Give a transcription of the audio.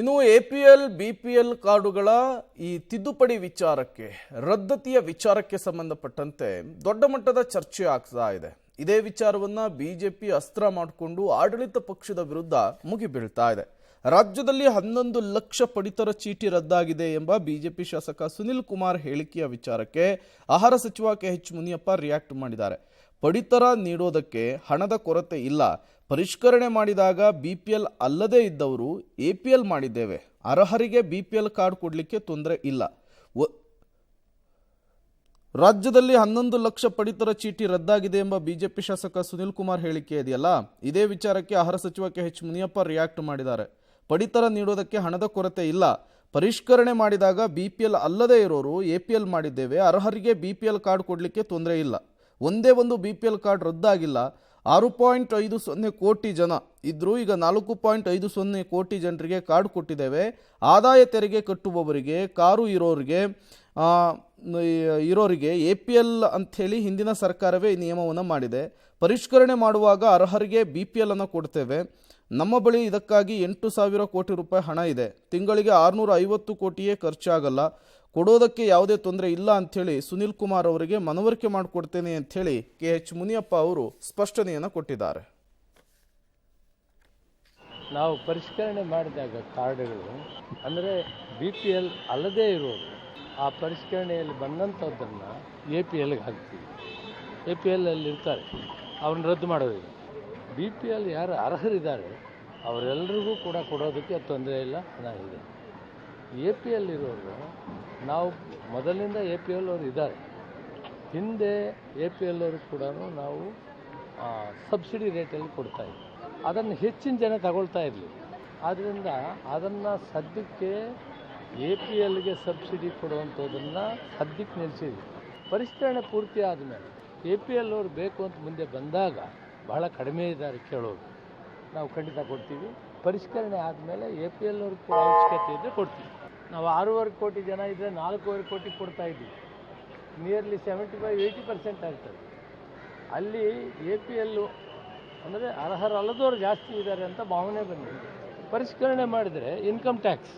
ಇನ್ನು APL BPL ಕಾರ್ಡುಗಳ ಈ ತಿದ್ದುಪಡಿ ವಿಚಾರಕ್ಕೆ ರದ್ದತಿಯ ವಿಚಾರಕ್ಕೆ ಸಂಬಂಧಪಟ್ಟಂತೆ ದೊಡ್ಡ ಮಟ್ಟದ ಚರ್ಚೆ ಆಗ್ತಾ ಇದೆ. ಇದೇ ವಿಚಾರವನ್ನ ಬಿಜೆಪಿ ಅಸ್ತ್ರ ಮಾಡಿಕೊಂಡು ಆಡಳಿತ ಪಕ್ಷದ ವಿರುದ್ಧ ಮುಗಿಬೀಳ್ತಾ ಇದೆ. ರಾಜ್ಯದಲ್ಲಿ 11 ಲಕ್ಷ ಪಡಿತರ ಚೀಟಿ ರದ್ದಾಗಿದೆ ಎಂಬ ಬಿಜೆಪಿ ಶಾಸಕ ಸುನಿಲ್ ಕುಮಾರ್ ಹೇಳಿಕೆಯ ವಿಚಾರಕ್ಕೆ ಆಹಾರ ಸಚಿವ ಕೆಎಚ್ ಮುನಿಯಪ್ಪ ರಿಯಾಕ್ಟ್ ಮಾಡಿದ್ದಾರೆ. ಪಡಿತರ ನೀಡೋದಕ್ಕೆ ಹಣದ ಕೊರತೆ ಇಲ್ಲ, ಪರಿಷ್ಕರಣೆ ಮಾಡಿದಾಗ ಬಿಪಿಎಲ್ ಅಲ್ಲದೇ ಇದ್ದವರು ಎಪಿಎಲ್ ಮಾಡಿದ್ದೇವೆ, ಅರ್ಹರಿಗೆ ಬಿಪಿಎಲ್ ಕಾರ್ಡ್ ಕೊಡಲಿಕ್ಕೆ ತೊಂದರೆ ಇಲ್ಲ. ರಾಜ್ಯದಲ್ಲಿ 11 ಲಕ್ಷ ಪಡಿತರ ಚೀಟಿ ರದ್ದಾಗಿದೆ ಎಂಬ ಬಿಜೆಪಿ ಶಾಸಕ ಸುನಿಲ್ ಕುಮಾರ್ ಹೇಳಿಕೆ ಇದೆಯಲ್ಲ, ಇದೇ ವಿಚಾರಕ್ಕೆ ಆಹಾರ ಸಚಿವ ಕೆಎಚ್ ಮುನಿಯಪ್ಪ ರಿಯಾಕ್ಟ್ ಮಾಡಿದ್ದಾರೆ. ಪಡಿತರ ನೀಡೋದಕ್ಕೆ ಹಣದ ಕೊರತೆ ಇಲ್ಲ, ಪರಿಷ್ಕರಣೆ ಮಾಡಿದಾಗ ಬಿಪಿಎಲ್ ಅಲ್ಲದೇ ಇರೋರು ಎಪಿಎಲ್ ಮಾಡಿದ್ದೇವೆ, ಅರ್ಹರಿಗೆ ಬಿಪಿಎಲ್ ಕಾರ್ಡ್ ಕೊಡಲಿಕ್ಕೆ ತೊಂದರೆ ಇಲ್ಲ. ಒಂದೇ ಒಂದು ಬಿಪಿಎಲ್ ಕಾರ್ಡ್ ರದ್ದಾಗಿಲ್ಲ. 6.50 ಕೋಟಿ ಜನ ಇದ್ರೂ ಈಗ 4.50 ಕೋಟಿ ಜನರಿಗೆ ಕಾರ್ಡ್ ಕೊಟ್ಟಿದ್ದೇವೆ. ಆದಾಯ ತೆರಿಗೆ ಕಟ್ಟುವವರಿಗೆ, ಕಾರು ಇರೋರಿಗೆ ಎಪಿಎಲ್ ಅಂಥೇಳಿ ಹಿಂದಿನ ಸರ್ಕಾರವೇ ಈ ನಿಯಮವನ್ನು ಮಾಡಿದೆ. ಪರಿಷ್ಕರಣೆ ಮಾಡುವಾಗ ಅರ್ಹರಿಗೆ ಬಿಪಿಎಲ್ ಅನ್ನು ಕೊಡ್ತೇವೆ. ನಮ್ಮ ಬಳಿ ಇದಕ್ಕಾಗಿ 8,000 ಕೋಟಿ ರೂಪಾಯಿ ಹಣ ಇದೆ. ತಿಂಗಳಿಗೆ 650 ಕೋಟಿಯೇ ಖರ್ಚಾಗಲ್ಲ. ಕೊಡೋದಕ್ಕೆ ಯಾವುದೇ ತೊಂದರೆ ಇಲ್ಲ ಅಂಥೇಳಿ ಸುನಿಲ್ ಕುಮಾರ್ ಅವರಿಗೆ ಮನವರಿಕೆ ಮಾಡಿಕೊಡ್ತೇನೆ ಅಂಥೇಳಿ ಕೆಎಚ್ ಮುನಿಯಪ್ಪ ಅವರು ಸ್ಪಷ್ಟನೆಯನ್ನು ಕೊಟ್ಟಿದ್ದಾರೆ. ನಾವು ಪರಿಷ್ಕರಣೆ ಮಾಡಿದಾಗ ಕಾರ್ಡ್ಗಳು ಅಂದರೆ ಬಿಪಿಎಲ್ ಅಲ್ಲದೇ ಇರೋರು ಆ ಪರಿಷ್ಕರಣೆಯಲ್ಲಿ ಬಂದಂಥದ್ದನ್ನು ಎಪಿಎಲ್ಗೆ ಹಾಕ್ತೀವಿ. ಎಪಿಎಲ್ ಇರ್ತಾರೆ, ಅವ್ರನ್ನ ರದ್ದು ಮಾಡೋದಿಲ್ಲ. ಬಿಪಿಎಲ್ ಯಾರು ಅರ್ಹರಿದ್ದಾರೆ ಅವರೆಲ್ಲರಿಗೂ ಕೂಡ ಕೊಡೋದಕ್ಕೆ ತೊಂದರೆ ಇಲ್ಲ, ಹಣ ಇದೆ. ಎಪಿಎಲ್ ಇರೋರು ನಾವು ಮೊದಲಿಂದ ಎಪಿಎಲ್ ಅವರು ಇದ್ದಾರೆ. ಹಿಂದೆ ಎಪಿಎಲ್ ಅವರು ಕೂಡ ನಾವು ಸಬ್ಸಿಡಿ ರೇಟಲ್ಲಿ ಕೊಡ್ತಾಯಿದ್ವಿ. ಅದನ್ನು ಹೆಚ್ಚಿನ ಜನ ತಗೊಳ್ತಾ ಇರಲಿಲ್ಲ. ಆದ್ದರಿಂದ ಅದನ್ನು ಸದ್ಯಕ್ಕೆ ಎಪಿಎಲ್ಗೆ ಸಬ್ಸಿಡಿ ಕೊಡುವಂಥದ್ದನ್ನು ಸದ್ಯಕ್ಕೆ ನಿಲ್ಲಿಸಿದ್ವಿ. ಪರಿಷ್ಕರಣೆ ಪೂರ್ತಿ ಆದಮೇಲೆ ಎಪಿಎಲ್ ಅವರು ಬೇಕು ಅಂತ ಮುಂದೆ ಬಂದಾಗ ಬಹಳ ಕಡಿಮೆ ಇದ್ದಾರೆ ಕೇಳೋರು, ನಾವು ಖಂಡಿತ ಕೊಡ್ತೀವಿ. ಪರಿಷ್ಕರಣೆ ಆದಮೇಲೆ ಎಪಿಎಲ್ ಅವ್ರಿಗೆ ಕೂಡ ಅವಶ್ಯಕತೆ ಇದ್ದರೆ ಕೊಡ್ತೀವಿ. ನಾವು 6.5 ಕೋಟಿ ಜನ ಇದ್ದರೆ 4.5 ಕೋಟಿ ಕೊಡ್ತಾ ಇದ್ದೀವಿ. ನಿಯರ್ಲಿ 75-80% ಆಗ್ತದೆ. ಅಲ್ಲಿ ಎಪಿಎಲ್ಲು ಅಂದರೆ ಅರ್ಹರಲ್ಲದವ್ರು ಜಾಸ್ತಿ ಇದ್ದಾರೆ ಅಂತ ಭಾವನೆ ಬಂದಿದೆ. ಪರಿಷ್ಕರಣೆ ಮಾಡಿದರೆ ಇನ್ಕಮ್ ಟ್ಯಾಕ್ಸ್